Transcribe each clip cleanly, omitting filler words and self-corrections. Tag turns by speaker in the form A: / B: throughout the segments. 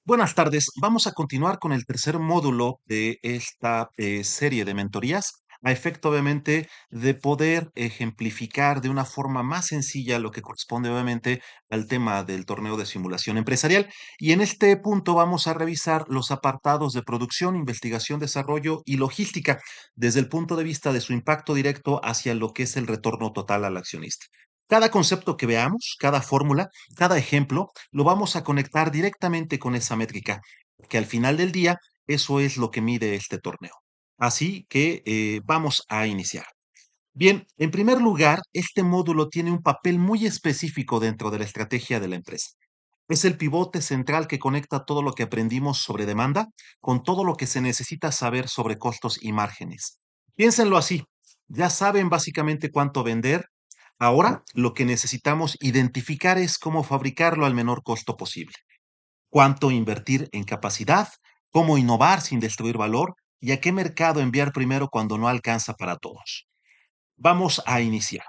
A: Buenas tardes. Vamos a continuar con el tercer módulo de esta serie de mentorías, a efecto obviamente de poder ejemplificar de una forma más sencilla lo que corresponde obviamente al tema del torneo de simulación empresarial. Y en este punto vamos a revisar los apartados de producción, investigación, desarrollo y logística desde el punto de vista de su impacto directo hacia lo que es el retorno total al accionista. Cada concepto que veamos, cada fórmula, cada ejemplo, lo vamos a conectar directamente con esa métrica, que al final del día eso es lo que mide este torneo. Así que vamos a iniciar. Bien, en primer lugar, este módulo tiene un papel muy específico dentro de la estrategia de la empresa. Es el pivote central que conecta todo lo que aprendimos sobre demanda con todo lo que se necesita saber sobre costos y márgenes. Piénsenlo así, ya saben básicamente cuánto vender. Ahora lo que necesitamos identificar es cómo fabricarlo al menor costo posible, cuánto invertir en capacidad, cómo innovar sin destruir valor y a qué mercado enviar primero cuando no alcanza para todos. Vamos a iniciar.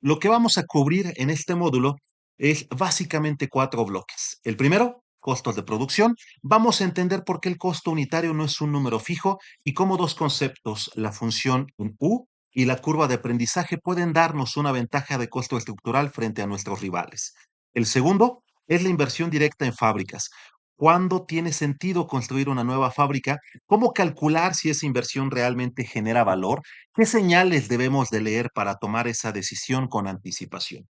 A: Lo que vamos a cubrir en este módulo es básicamente cuatro bloques. El primero, costos de producción. Vamos a entender por qué el costo unitario no es un número fijo y cómo dos conceptos, la función en U y la curva de aprendizaje, pueden darnos una ventaja de costo estructural frente a nuestros rivales. El segundo es la inversión directa en fábricas. ¿Cuándo tiene sentido construir una nueva fábrica? ¿Cómo calcular si esa inversión realmente genera valor? ¿Qué señales debemos de leer para tomar esa decisión con anticipación?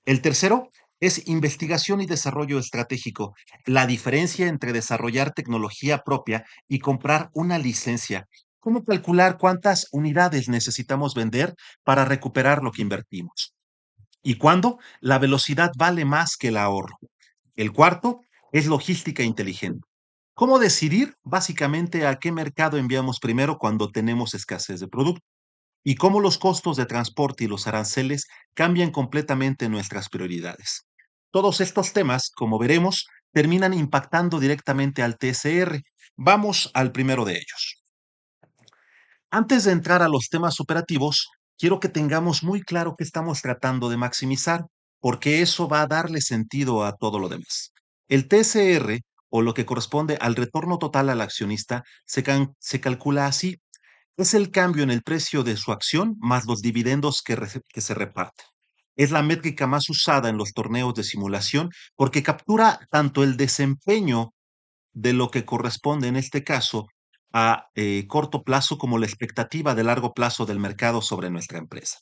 A: El tercero es investigación y desarrollo estratégico, la diferencia entre desarrollar tecnología propia y comprar una licencia. ¿Cómo calcular cuántas unidades necesitamos vender para recuperar lo que invertimos? ¿Y cuándo la velocidad vale más que el ahorro? El cuarto es logística inteligente. ¿Cómo decidir básicamente a qué mercado enviamos primero cuando tenemos escasez de producto? Y cómo los costos de transporte y los aranceles cambian completamente nuestras prioridades. Todos estos temas, como veremos, terminan impactando directamente al TSR. Vamos al primero de ellos. Antes de entrar a los temas operativos, quiero que tengamos muy claro qué estamos tratando de maximizar, porque eso va a darle sentido a todo lo demás. El TSR, o lo que corresponde al retorno total al accionista, se calcula así: es el cambio en el precio de su acción más los dividendos que se reparten. Es la métrica más usada en los torneos de simulación porque captura tanto el desempeño de lo que corresponde en este caso a corto plazo como la expectativa de largo plazo del mercado sobre nuestra empresa.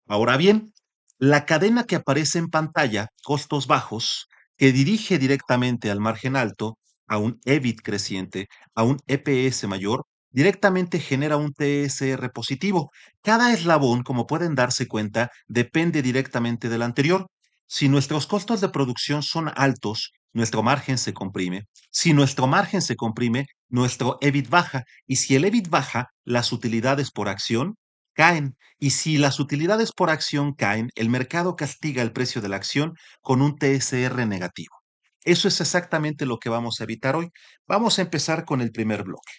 A: Ahora bien, la cadena que aparece en pantalla, costos bajos, que dirige directamente al margen alto, a un EBIT creciente, a un EPS mayor, directamente genera un TSR positivo. Cada eslabón, como pueden darse cuenta, depende directamente del anterior. Si nuestros costos de producción son altos, nuestro margen se comprime. Si nuestro margen se comprime, nuestro EBIT baja. Y si el EBIT baja, las utilidades por acción caen. Y si las utilidades por acción caen, el mercado castiga el precio de la acción con un TSR negativo. Eso es exactamente lo que vamos a evitar hoy. Vamos a empezar con el primer bloque.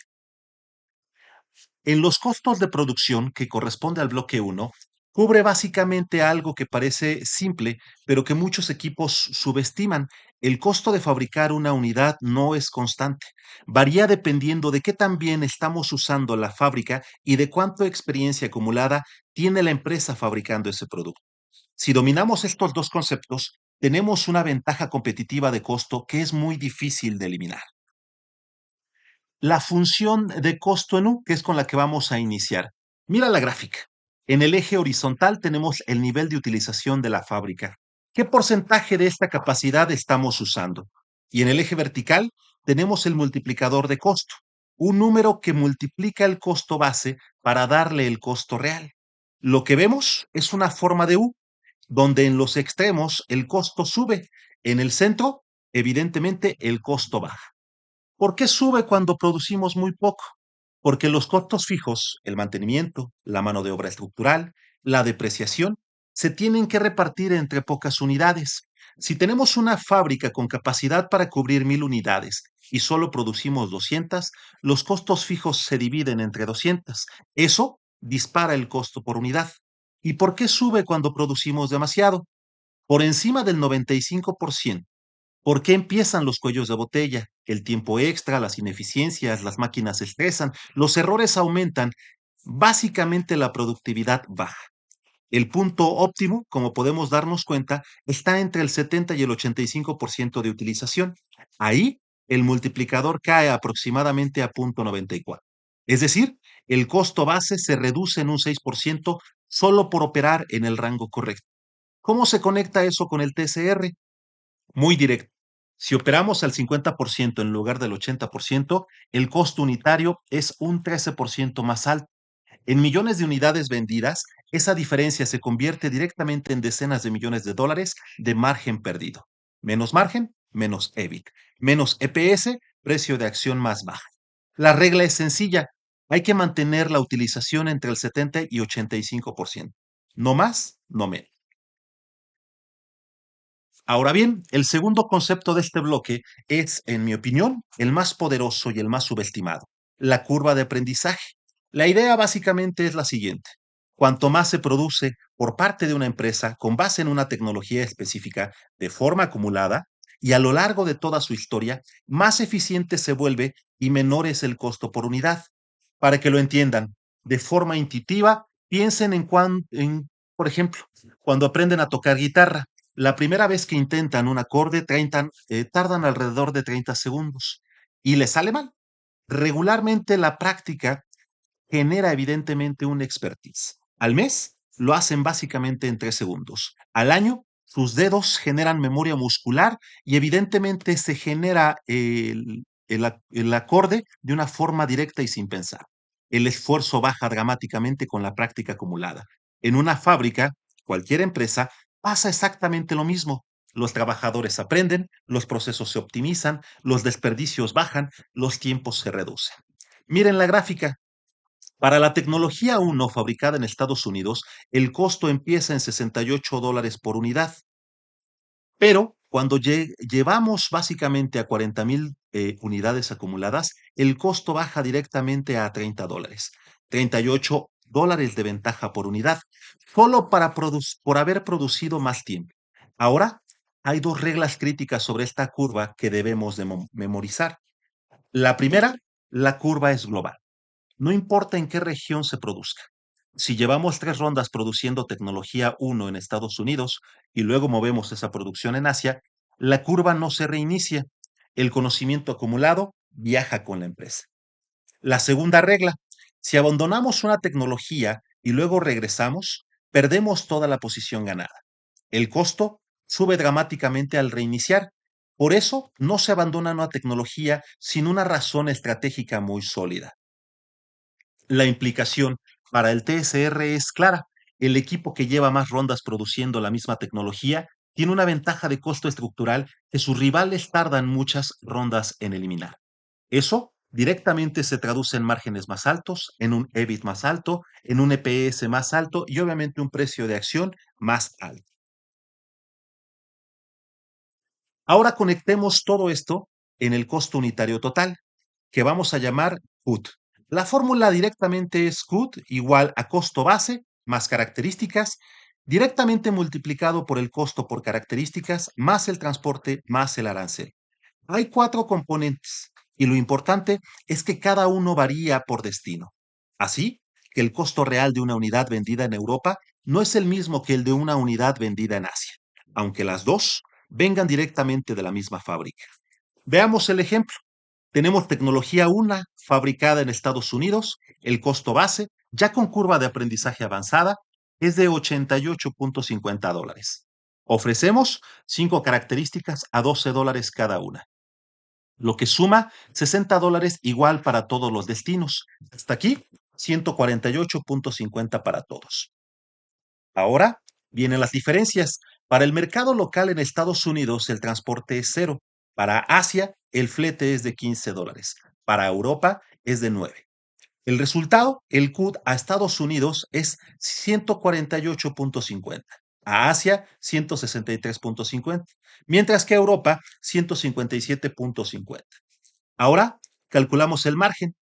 A: En los costos de producción, que corresponde al bloque uno, cubre básicamente algo que parece simple, pero que muchos equipos subestiman. El costo de fabricar una unidad no es constante. Varía dependiendo de qué tan bien estamos usando la fábrica y de cuánta experiencia acumulada tiene la empresa fabricando ese producto. Si dominamos estos dos conceptos, tenemos una ventaja competitiva de costo que es muy difícil de eliminar. La función de costo en U, que es con la que vamos a iniciar. Mira la gráfica. En el eje horizontal tenemos el nivel de utilización de la fábrica. ¿Qué porcentaje de esta capacidad estamos usando? Y en el eje vertical tenemos el multiplicador de costo, un número que multiplica el costo base para darle el costo real. Lo que vemos es una forma de U, donde en los extremos el costo sube, en el centro, evidentemente, el costo baja. ¿Por qué sube cuando producimos muy poco? Porque los costos fijos, el mantenimiento, la mano de obra estructural, la depreciación, se tienen que repartir entre pocas unidades. Si tenemos una fábrica con capacidad para cubrir 1000 unidades y solo producimos 200, los costos fijos se dividen entre 200. Eso dispara el costo por unidad. ¿Y por qué sube cuando producimos demasiado? Por encima del 95%. ¿Por qué empiezan los cuellos de botella? El tiempo extra, las ineficiencias, las máquinas se estresan, los errores aumentan, básicamente la productividad baja. El punto óptimo, como podemos darnos cuenta, está entre el 70 y el 85% de utilización. Ahí, el multiplicador cae aproximadamente a 0,94. Es decir, el costo base se reduce en un 6% solo por operar en el rango correcto. ¿Cómo se conecta eso con el TCR? Muy directo. Si operamos al 50% en lugar del 80%, el costo unitario es un 13% más alto. En millones de unidades vendidas, esa diferencia se convierte directamente en decenas de millones de dólares de margen perdido. Menos margen, menos EBIT. Menos EPS, precio de acción más baja. La regla es sencilla. Hay que mantener la utilización entre el 70 y 85%. No más, no menos. Ahora bien, el segundo concepto de este bloque es, en mi opinión, el más poderoso y el más subestimado, la curva de aprendizaje. La idea básicamente es la siguiente. Cuanto más se produce por parte de una empresa con base en una tecnología específica de forma acumulada y a lo largo de toda su historia, más eficiente se vuelve y menor es el costo por unidad. Para que lo entiendan, de forma intuitiva, piensen por ejemplo, cuando aprenden a tocar guitarra. La primera vez que intentan un acorde tardan alrededor de 30 segundos y les sale mal. Regularmente la práctica genera evidentemente un expertise. Al mes lo hacen básicamente en 3 segundos. Al año sus dedos generan memoria muscular y evidentemente se genera el acorde de una forma directa y sin pensar. El esfuerzo baja dramáticamente con la práctica acumulada. En una fábrica, cualquier empresa, pasa exactamente lo mismo. Los trabajadores aprenden, los procesos se optimizan, los desperdicios bajan, los tiempos se reducen. Miren la gráfica. Para la tecnología 1 fabricada en Estados Unidos, el costo empieza en $68 por unidad, pero cuando llevamos básicamente a 40,000 unidades acumuladas, el costo baja directamente a $30. $38 de ventaja por unidad, solo por haber producido más tiempo. Ahora, hay dos reglas críticas sobre esta curva que debemos de memorizar. La primera, la curva es global. No importa en qué región se produzca. Si llevamos 3 rondas produciendo tecnología 1 en Estados Unidos y luego movemos esa producción en Asia, la curva no se reinicia. El conocimiento acumulado viaja con la empresa. La segunda regla, si abandonamos una tecnología y luego regresamos, perdemos toda la posición ganada. El costo sube dramáticamente al reiniciar. Por eso no se abandona una tecnología sin una razón estratégica muy sólida. La implicación para el TSR es clara. El equipo que lleva más rondas produciendo la misma tecnología tiene una ventaja de costo estructural que sus rivales tardan muchas rondas en eliminar. Eso directamente se traduce en márgenes más altos, en un EBIT más alto, en un EPS más alto y obviamente un precio de acción más alto. Ahora conectemos todo esto en el costo unitario total, que vamos a llamar CUT. La fórmula directamente es CUT igual a costo base más características, directamente multiplicado por el costo por características más el transporte más el arancel. Hay 4 componentes y lo importante es que cada uno varía por destino. Así que el costo real de una unidad vendida en Europa no es el mismo que el de una unidad vendida en Asia, aunque las dos vengan directamente de la misma fábrica. Veamos el ejemplo. Tenemos tecnología una fabricada en Estados Unidos. El costo base, ya con curva de aprendizaje avanzada, es de $88.50. Ofrecemos 5 características a $12 cada una, lo que suma $60 igual para todos los destinos. Hasta aquí, 148.50 para todos. Ahora vienen las diferencias. Para el mercado local en Estados Unidos, el transporte es cero. Para Asia, el flete es de $15. Para Europa, es de 9. El resultado, el CUT a Estados Unidos es 148.50. A Asia, 163.50. Mientras que a Europa, 157.50. Ahora, calculamos el margen.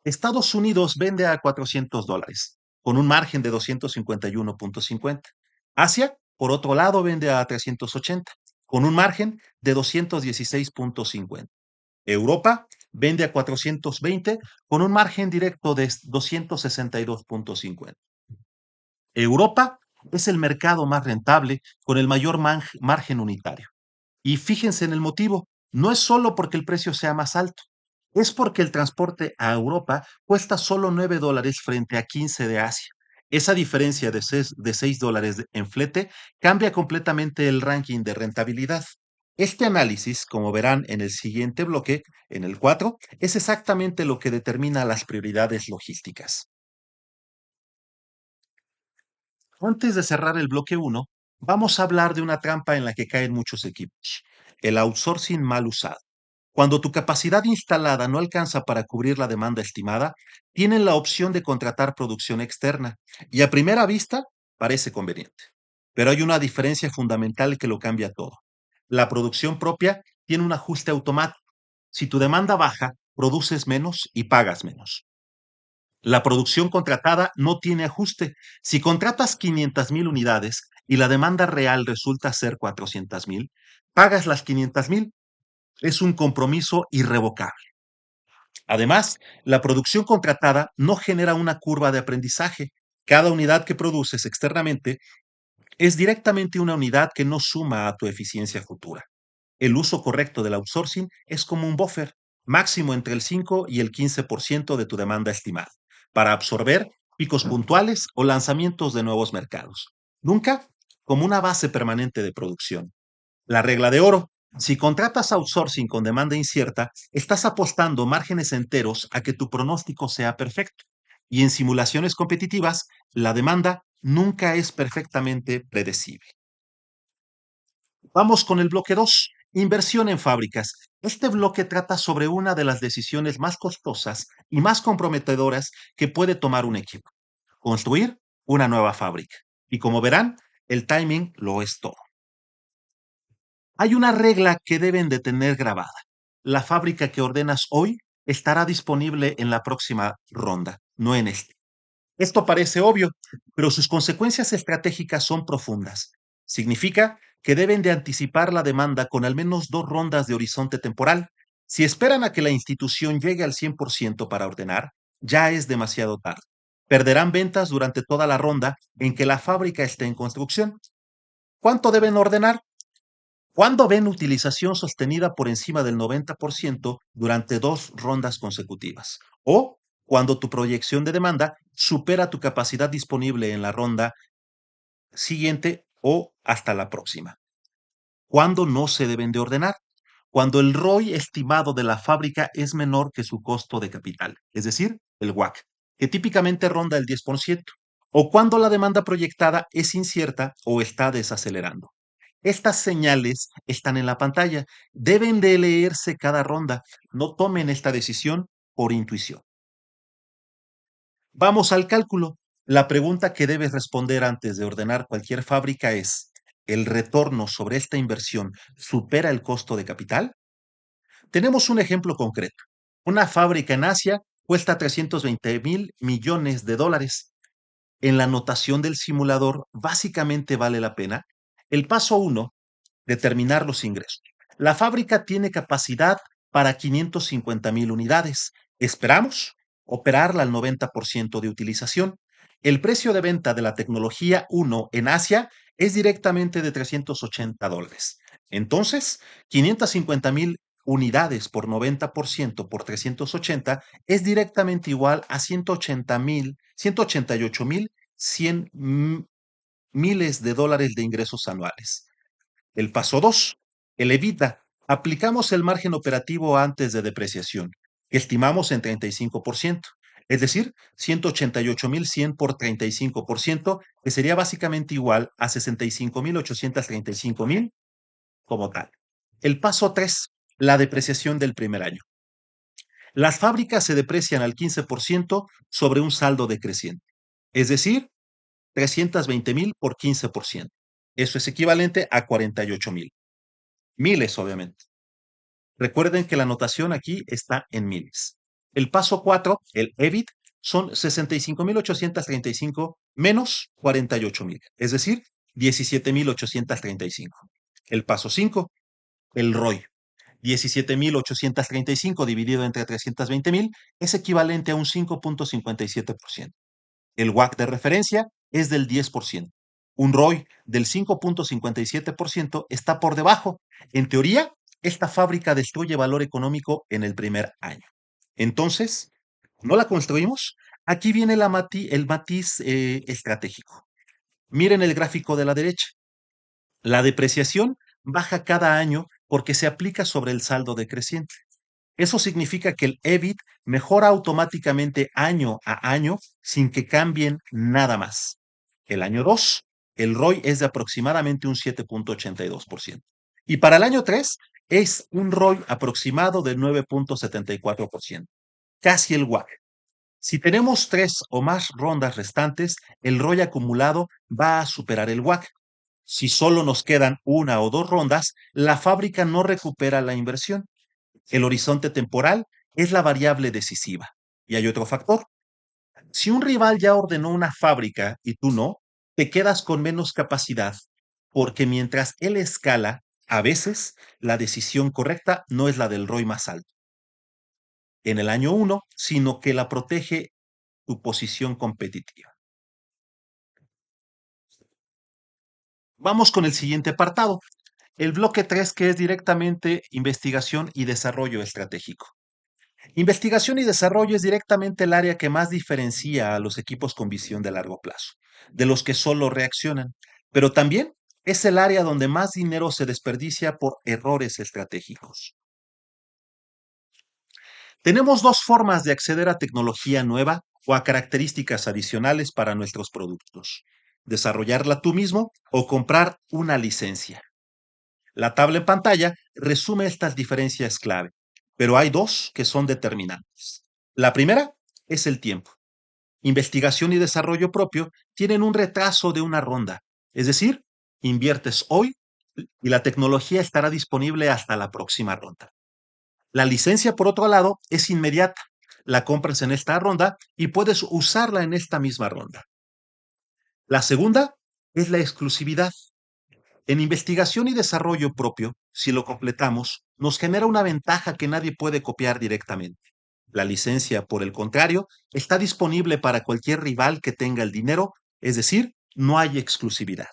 A: Estados Unidos vende a $400, con un margen de 251.50. Asia, por otro lado, vende a 380, con un margen de 216.50. Europa vende a 420 con un margen directo de 262.50. Europa es el mercado más rentable con el mayor margen unitario. Y fíjense en el motivo, no es solo porque el precio sea más alto, es porque el transporte a Europa cuesta solo $9 frente a 15 de Asia. Esa diferencia de 6 dólares en flete cambia completamente el ranking de rentabilidad. Este análisis, como verán en el siguiente bloque, en el 4, es exactamente lo que determina las prioridades logísticas. Antes de cerrar el bloque uno, vamos a hablar de una trampa en la que caen muchos equipos, el outsourcing mal usado. Cuando tu capacidad instalada no alcanza para cubrir la demanda estimada, tienen la opción de contratar producción externa y a primera vista parece conveniente. Pero hay una diferencia fundamental que lo cambia todo. La producción propia tiene un ajuste automático. Si tu demanda baja, produces menos y pagas menos. La producción contratada no tiene ajuste. Si contratas 500,000 unidades y la demanda real resulta ser 400,000, pagas las 500,000. Es un compromiso irrevocable. Además, la producción contratada no genera una curva de aprendizaje. Cada unidad que produces externamente es directamente una unidad que no suma a tu eficiencia futura. El uso correcto del outsourcing es como un buffer, máximo entre el 5 y el 15% de tu demanda estimada, para absorber picos puntuales o lanzamientos de nuevos mercados. Nunca como una base permanente de producción. La regla de oro. Si contratas outsourcing con demanda incierta, estás apostando márgenes enteros a que tu pronóstico sea perfecto. Y en simulaciones competitivas, la demanda nunca es perfectamente predecible. Vamos con el bloque 2, inversión en fábricas. Este bloque trata sobre una de las decisiones más costosas y más comprometedoras que puede tomar un equipo: construir una nueva fábrica. Y como verán, el timing lo es todo. Hay una regla que deben de tener grabada. La fábrica que ordenas hoy estará disponible en la próxima ronda, no en esta. Esto parece obvio, pero sus consecuencias estratégicas son profundas. Significa que deben de anticipar la demanda con al menos 2 rondas de horizonte temporal. Si esperan a que la institución llegue al 100% para ordenar, ya es demasiado tarde. Perderán ventas durante toda la ronda en que la fábrica esté en construcción. ¿Cuánto deben ordenar? Cuando ven utilización sostenida por encima del 90% durante 2 rondas consecutivas, o cuando tu proyección de demanda supera tu capacidad disponible en la ronda siguiente o hasta la próxima. ¿Cuándo no se deben de ordenar? Cuando el ROI estimado de la fábrica es menor que su costo de capital, es decir, el WACC, que típicamente ronda el 10%, o cuando la demanda proyectada es incierta o está desacelerando. Estas señales están en la pantalla. Deben de leerse cada ronda. No tomen esta decisión por intuición. Vamos al cálculo. La pregunta que debes responder antes de ordenar cualquier fábrica es: ¿el retorno sobre esta inversión supera el costo de capital? Tenemos un ejemplo concreto. Una fábrica en Asia cuesta 320,000 millones de dólares. En la notación del simulador, básicamente vale la pena. El paso uno: determinar los ingresos. La fábrica tiene capacidad para 550,000 unidades. Esperamos operarla al 90% de utilización. El precio de venta de la tecnología 1 en Asia es directamente de $380. Entonces, 550,000 unidades por 90% por 380 es directamente igual a 188,100 miles de dólares de ingresos anuales. El paso 2, el EBITDA. Aplicamos el margen operativo antes de depreciación, que estimamos en 35%, es decir, 188,100 por 35%, que sería básicamente igual a 65,835,000 como tal. El paso 3, la depreciación del primer año. Las fábricas se deprecian al 15% sobre un saldo decreciente, es decir, 320,000 por 15%. Eso es equivalente a 48,000. Miles, obviamente. Recuerden que la notación aquí está en miles. El paso 4, el EBIT, son 65,835 menos 48,000, es decir, 17,835. El paso 5, el ROI. 17.835 dividido entre 320.000 es equivalente a un 5.57%. El WACC de referencia es del 10%. Un ROI del 5.57% está por debajo. En teoría, esta fábrica destruye valor económico en el primer año. Entonces, ¿no la construimos? Aquí viene el matiz estratégico. Miren el gráfico de la derecha. La depreciación baja cada año porque se aplica sobre el saldo decreciente. Eso significa que el EBIT mejora automáticamente año a año sin que cambien nada más. El año 2, el ROI es de aproximadamente un 7.82%. Y para el año 3 es un ROI aproximado de 9.74%, casi el WACC. Si tenemos 3 o más rondas restantes, el ROI acumulado va a superar el WACC. Si solo nos quedan una o dos rondas, la fábrica no recupera la inversión. El horizonte temporal es la variable decisiva. Y hay otro factor. Si un rival ya ordenó una fábrica y tú no, te quedas con menos capacidad, porque mientras él escala, a veces la decisión correcta no es la del ROI más alto en el año 1, sino que la protege tu posición competitiva. Vamos con el siguiente apartado, el bloque 3, que es directamente investigación y desarrollo estratégico. Investigación y desarrollo es directamente el área que más diferencia a los equipos con visión de largo plazo, de los que solo reaccionan, pero también es el área donde más dinero se desperdicia por errores estratégicos. Tenemos dos formas de acceder a tecnología nueva o a características adicionales para nuestros productos. Desarrollarla tú mismo o comprar una licencia. La tabla en pantalla resume estas diferencias clave, pero hay dos que son determinantes. La primera es el tiempo. Investigación y desarrollo propio tienen un retraso de una ronda, es decir, inviertes hoy y la tecnología estará disponible hasta la próxima ronda. La licencia, por otro lado, es inmediata. La compras en esta ronda y puedes usarla en esta misma ronda. La segunda es la exclusividad. En investigación y desarrollo propio, si lo completamos, nos genera una ventaja que nadie puede copiar directamente. La licencia, por el contrario, está disponible para cualquier rival que tenga el dinero, es decir, no hay exclusividad.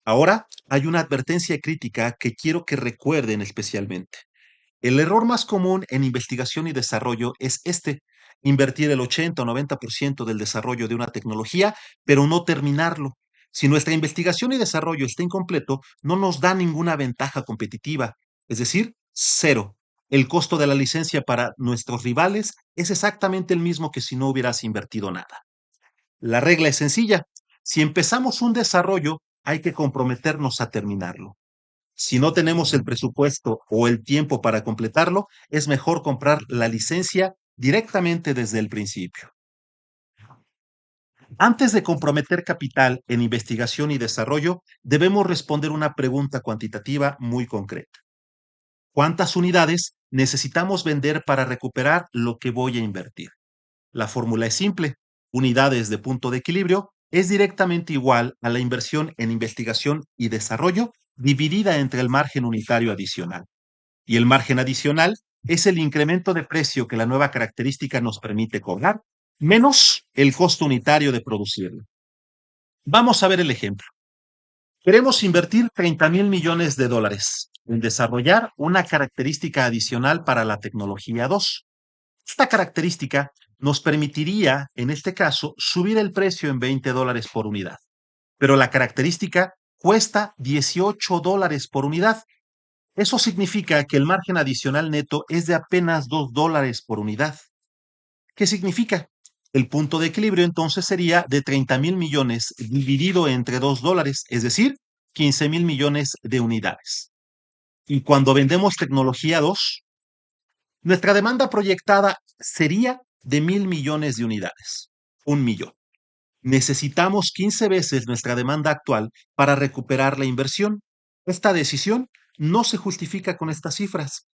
A: Ahora, hay una advertencia crítica que quiero que recuerden especialmente. El error más común en investigación y desarrollo es invertir el 80 o 90% del desarrollo de una tecnología, pero no terminarlo. Si nuestra investigación y desarrollo está incompleto, no nos da ninguna ventaja competitiva, es decir, cero. El costo de la licencia para nuestros rivales es exactamente el mismo que si no hubieras invertido nada. La regla es sencilla. Si empezamos un desarrollo, hay que comprometernos a terminarlo. Si no tenemos el presupuesto o el tiempo para completarlo, es mejor comprar la licencia directamente desde el principio. Antes de comprometer capital en investigación y desarrollo, debemos responder una pregunta cuantitativa muy concreta. ¿Cuántas unidades necesitamos vender para recuperar lo que voy a invertir? La fórmula es simple. Unidades de punto de equilibrio es directamente igual a la inversión en investigación y desarrollo dividida entre el margen unitario adicional. Y el margen adicional es el incremento de precio que la nueva característica nos permite cobrar, menos el costo unitario de producirlo. Vamos a ver el ejemplo. Queremos invertir 30.000 millones de dólares en desarrollar una característica adicional para la tecnología 2. Esta característica nos permitiría, en este caso, subir el precio en $20 por unidad, pero la característica cuesta $18 por unidad. Eso significa que el margen adicional neto es de apenas $2 por unidad. ¿Qué significa? El punto de equilibrio entonces sería de 30.000 millones dividido entre $2, es decir, 15.000 millones de unidades. Y cuando vendemos tecnología 2, nuestra demanda proyectada sería de 1.000 millones de unidades, 1 millón. Necesitamos 15 veces nuestra demanda actual para recuperar la inversión. Esta decisión no se justifica con estas cifras.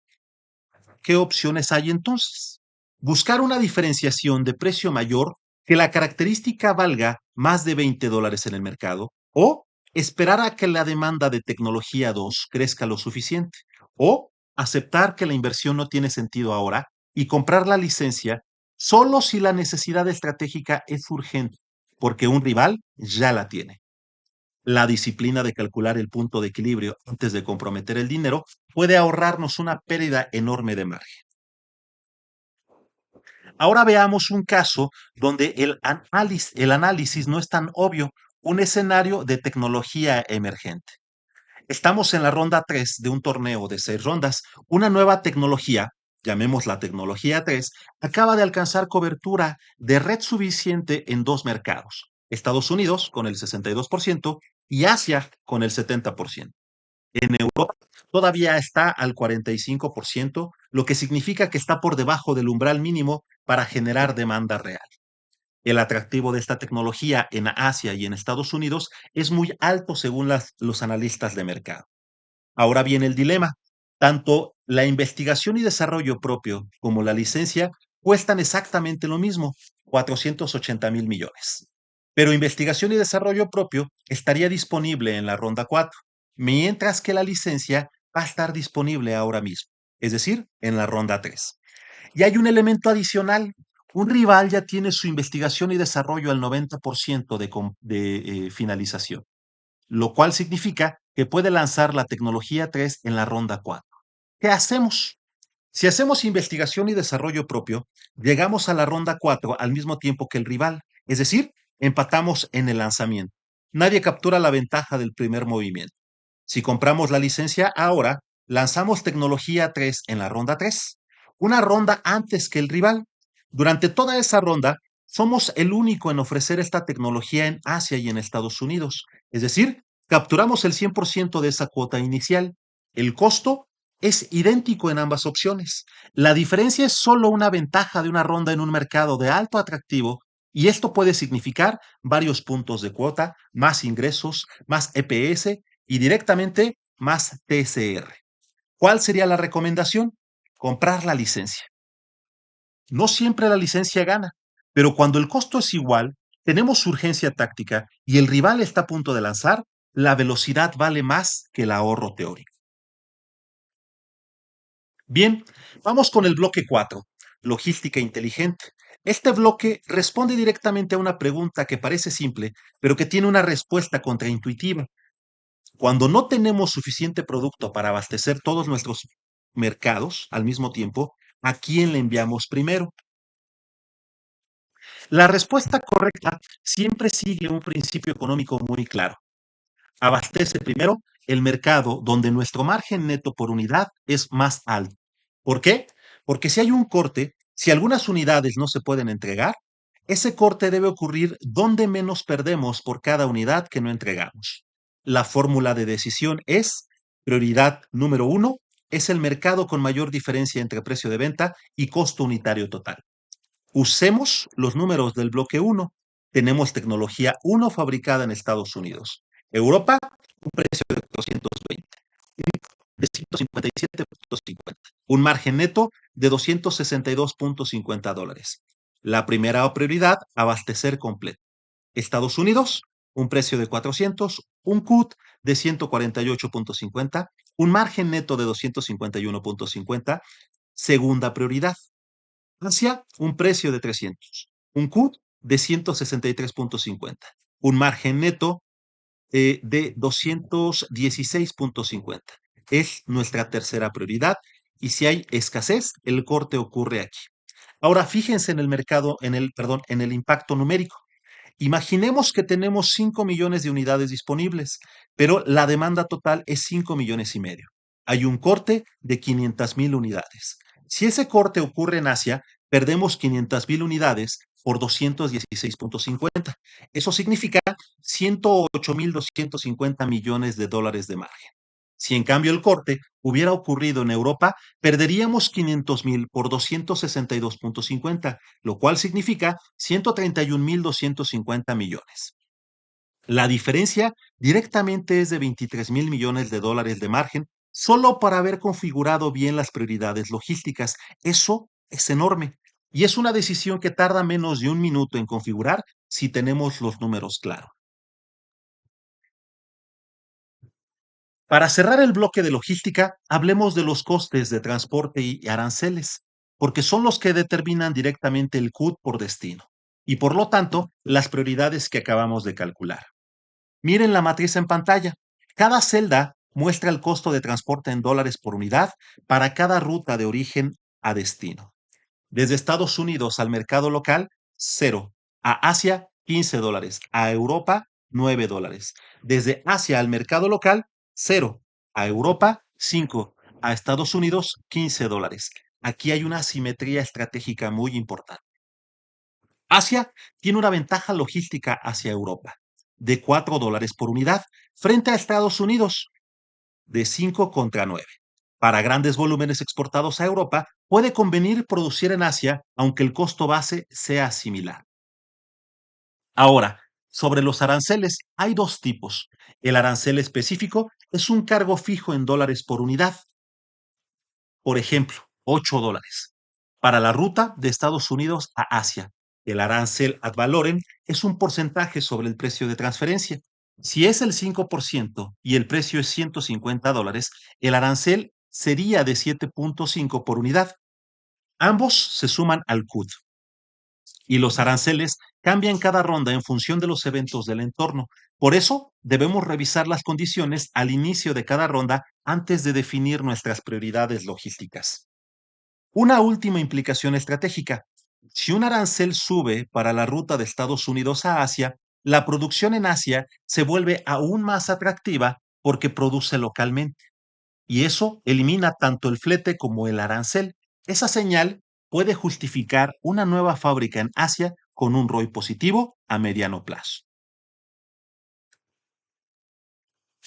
A: ¿Qué opciones hay entonces? Buscar una diferenciación de precio mayor que la característica valga más de $20 en el mercado o esperar a que la demanda de tecnología 2 crezca lo suficiente o aceptar que la inversión no tiene sentido ahora y comprar la licencia solo si la necesidad estratégica es urgente, porque un rival ya la tiene. La disciplina de calcular el punto de equilibrio antes de comprometer el dinero puede ahorrarnos una pérdida enorme de margen. Ahora veamos un caso donde el análisis no es tan obvio, un escenario de tecnología emergente. Estamos en la ronda 3 de un torneo de 6 rondas. Una nueva tecnología, llamémosla tecnología 3, acaba de alcanzar cobertura de red suficiente en dos mercados, Estados Unidos con el 62% y Asia con el 70%. En Europa todavía está al 45%, lo que significa que está por debajo del umbral mínimo para generar demanda real. El atractivo de esta tecnología en Asia y en Estados Unidos es muy alto según los analistas de mercado. Ahora viene el dilema. Tanto la investigación y desarrollo propio como la licencia cuestan exactamente lo mismo, 480.000 millones. Pero investigación y desarrollo propio estaría disponible en la ronda 4, mientras que la licencia va a estar disponible ahora mismo, es decir, en la ronda 3. Y hay un elemento adicional. Un rival ya tiene su investigación y desarrollo al 90% de finalización, lo cual significa que puede lanzar la tecnología 3 en la ronda 4. ¿Qué hacemos? Si hacemos investigación y desarrollo propio, llegamos a la ronda 4 al mismo tiempo que el rival, es decir, empatamos en el lanzamiento. Nadie captura la ventaja del primer movimiento. Si compramos la licencia ahora, lanzamos tecnología 3 en la ronda 3, una ronda antes que el rival. Durante toda esa ronda, somos el único en ofrecer esta tecnología en Asia y en Estados Unidos. Es decir, capturamos el 100% de esa cuota inicial. El costo es idéntico en ambas opciones. La diferencia es solo una ventaja de una ronda en un mercado de alto atractivo y esto puede significar varios puntos de cuota, más ingresos, más EPS y directamente más TSR. ¿Cuál sería la recomendación? Comprar la licencia. No siempre la licencia gana, pero cuando el costo es igual, tenemos urgencia táctica y el rival está a punto de lanzar, la velocidad vale más que el ahorro teórico. Bien, vamos con el bloque 4, logística inteligente. Este bloque responde directamente a una pregunta que parece simple, pero que tiene una respuesta contraintuitiva. Cuando no tenemos suficiente producto para abastecer todos nuestros mercados al mismo tiempo, ¿a quién le enviamos primero? La respuesta correcta siempre sigue un principio económico muy claro. Abastece primero el mercado donde nuestro margen neto por unidad es más alto. ¿Por qué? Porque si hay un corte, si algunas unidades no se pueden entregar, ese corte debe ocurrir donde menos perdemos por cada unidad que no entregamos. La fórmula de decisión es prioridad número uno, es el mercado con mayor diferencia entre precio de venta y costo unitario total. Usemos los números del bloque uno. Tenemos tecnología uno fabricada en Estados Unidos. Europa, un precio de 220, de 157.50, un margen neto de $262.50. La primera prioridad, abastecer completo. Estados Unidos, un precio de 400, un CUT de 148.50, un margen neto de 251.50. Segunda prioridad, Asia, un precio de 300, un CUT de 163.50, un margen neto de 216.50. Es nuestra tercera prioridad y si hay escasez, el corte ocurre aquí. Ahora fíjense en el mercado, en el impacto numérico. Imaginemos que tenemos 5 millones de unidades disponibles, pero la demanda total es 5 millones y medio. Hay un corte de 500.000 unidades. Si ese corte ocurre en Asia, perdemos 500.000 unidades por 216.50. Eso significa 108.250 millones de dólares de margen. Si en cambio el corte hubiera ocurrido en Europa, perderíamos 500.000 por 262.50, lo cual significa 131.250 millones. La diferencia directamente es de 23.000 millones de dólares de margen solo para haber configurado bien las prioridades logísticas. Eso es enorme y es una decisión que tarda menos de un minuto en configurar si tenemos los números claros. Para cerrar el bloque de logística, hablemos de los costes de transporte y aranceles, porque son los que determinan directamente el CUT por destino y por lo tanto las prioridades que acabamos de calcular. Miren la matriz en pantalla. Cada celda muestra el costo de transporte en dólares por unidad para cada ruta de origen a destino. Desde Estados Unidos al mercado local, 0. A Asia, $15. A Europa, $9. Desde Asia al mercado local, 0. A Europa, 5. A Estados Unidos, $15. Aquí hay una asimetría estratégica muy importante. Asia tiene una ventaja logística hacia Europa de $4 por unidad frente a Estados Unidos de 5 contra 9. Para grandes volúmenes exportados a Europa, puede convenir producir en Asia, aunque el costo base sea similar. Ahora, sobre los aranceles, hay dos tipos. El arancel específico es un cargo fijo en dólares por unidad, por ejemplo, $8 para la ruta de Estados Unidos a Asia. El arancel ad valorem es un porcentaje sobre el precio de transferencia. Si es el 5% y el precio es $150, el arancel sería de 7.5 por unidad. Ambos se suman al CUT y los aranceles cambian cada ronda en función de los eventos del entorno. Por eso, debemos revisar las condiciones al inicio de cada ronda antes de definir nuestras prioridades logísticas. Una última implicación estratégica. Si un arancel sube para la ruta de Estados Unidos a Asia, la producción en Asia se vuelve aún más atractiva porque produce localmente. Y eso elimina tanto el flete como el arancel. Esa señal puede justificar una nueva fábrica en Asia con un ROI positivo a mediano plazo.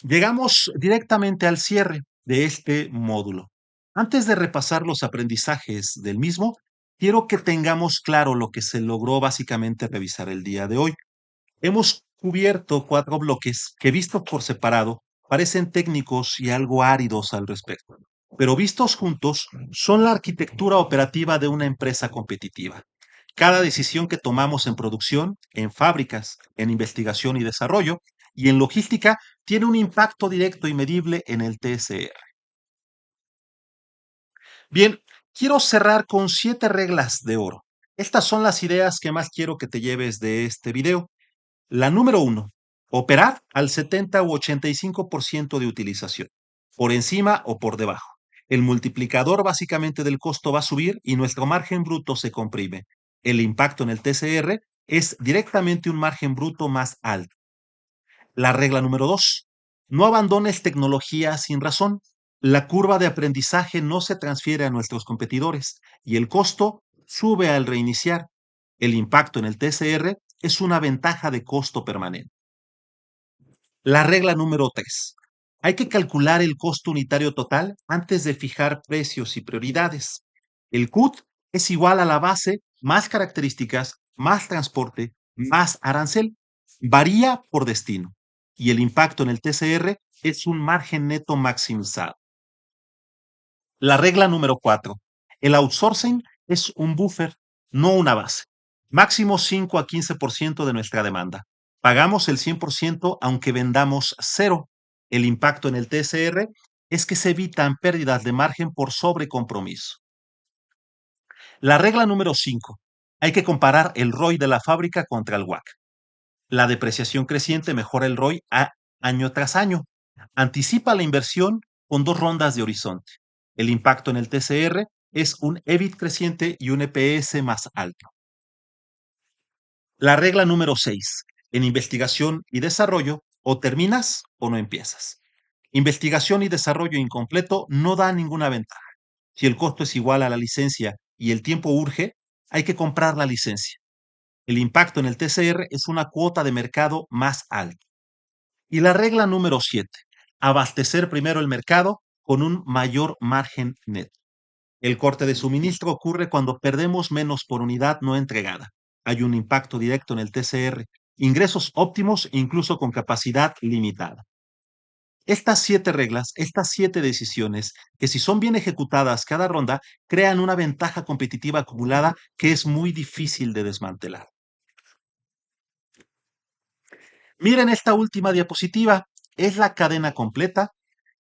A: Llegamos directamente al cierre de este módulo. Antes de repasar los aprendizajes del mismo, quiero que tengamos claro lo que se logró básicamente revisar el día de hoy. Hemos cubierto 4 bloques que vistos por separado parecen técnicos y algo áridos al respecto, pero vistos juntos son la arquitectura operativa de una empresa competitiva. Cada decisión que tomamos en producción, en fábricas, en investigación y desarrollo y en logística tiene un impacto directo y medible en el TSR. Bien, quiero cerrar con 7 reglas de oro. Estas son las ideas que más quiero que te lleves de este video. La número 1, operar al 70 u 85% de utilización, por encima o por debajo. El multiplicador básicamente del costo va a subir y nuestro margen bruto se comprime. El impacto en el TCR es directamente un margen bruto más alto. La regla número 2, no abandones tecnología sin razón. La curva de aprendizaje no se transfiere a nuestros competidores y el costo sube al reiniciar. El impacto en el TCR es una ventaja de costo permanente. La regla número 3. Hay que calcular el costo unitario total antes de fijar precios y prioridades. El CUT es igual a la base más características, más transporte, más arancel. Varía por destino. Y el impacto en el TCR es un margen neto maximizado. La regla número 4. El outsourcing es un buffer, no una base. Máximo 5 a 15% de nuestra demanda. Pagamos el 100% aunque vendamos cero. El impacto en el TSR es que se evitan pérdidas de margen por sobrecompromiso. La regla número 5. Hay que comparar el ROI de la fábrica contra el WACC. La depreciación creciente mejora el ROI año tras año. Anticipa la inversión con 2 rondas de horizonte. El impacto en el TCR es un EBIT creciente y un EPS más alto. La regla número 6. En investigación y desarrollo, o terminas o no empiezas. Investigación y desarrollo incompleto no da ninguna ventaja. Si el costo es igual a la licencia y el tiempo urge, hay que comprar la licencia. El impacto en el TCR es una cuota de mercado más alta. Y la regla número 7, abastecer primero el mercado con un mayor margen neto. El corte de suministro ocurre cuando perdemos menos por unidad no entregada. Hay un impacto directo en el TCR, ingresos óptimos incluso con capacidad limitada. Estas 7 reglas, estas 7 decisiones, que si son bien ejecutadas cada ronda, crean una ventaja competitiva acumulada que es muy difícil de desmantelar. Miren esta última diapositiva, es la cadena completa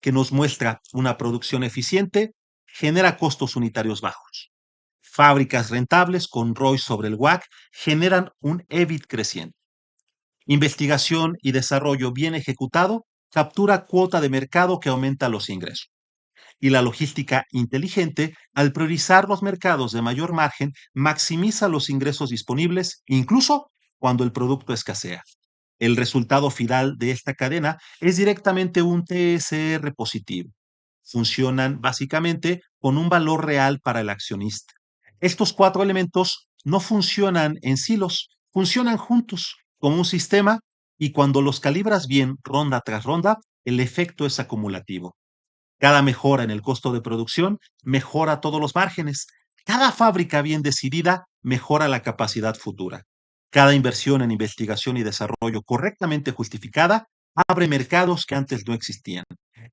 A: que nos muestra una producción eficiente, genera costos unitarios bajos. Fábricas rentables con ROI sobre el WACC generan un EBIT creciente. Investigación y desarrollo bien ejecutado captura cuota de mercado que aumenta los ingresos. Y la logística inteligente, al priorizar los mercados de mayor margen, maximiza los ingresos disponibles, incluso cuando el producto escasea. El resultado final de esta cadena es directamente un TSR positivo. Funcionan básicamente con un valor real para el accionista. Estos cuatro elementos no funcionan en silos, funcionan juntos como un sistema y cuando los calibras bien ronda tras ronda, el efecto es acumulativo. Cada mejora en el costo de producción mejora todos los márgenes. Cada fábrica bien decidida mejora la capacidad futura. Cada inversión en investigación y desarrollo correctamente justificada abre mercados que antes no existían.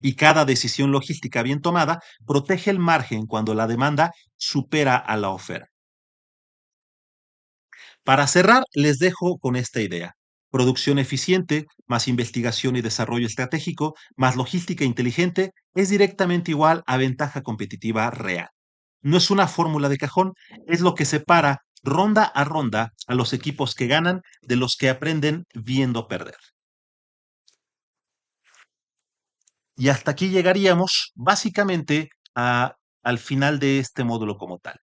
A: Y cada decisión logística bien tomada protege el margen cuando la demanda supera a la oferta. Para cerrar, les dejo con esta idea. Producción eficiente, más investigación y desarrollo estratégico, más logística inteligente, es directamente igual a ventaja competitiva real. No es una fórmula de cajón, es lo que separa ronda a ronda a los equipos que ganan de los que aprenden viendo perder. Y hasta aquí llegaríamos básicamente al final de este módulo como tal.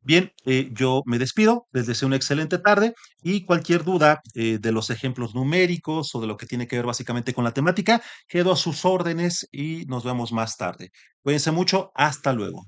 A: Bien, yo me despido, les deseo una excelente tarde y cualquier duda de los ejemplos numéricos o de lo que tiene que ver básicamente con la temática, quedo a sus órdenes y nos vemos más tarde. Cuídense mucho, hasta luego.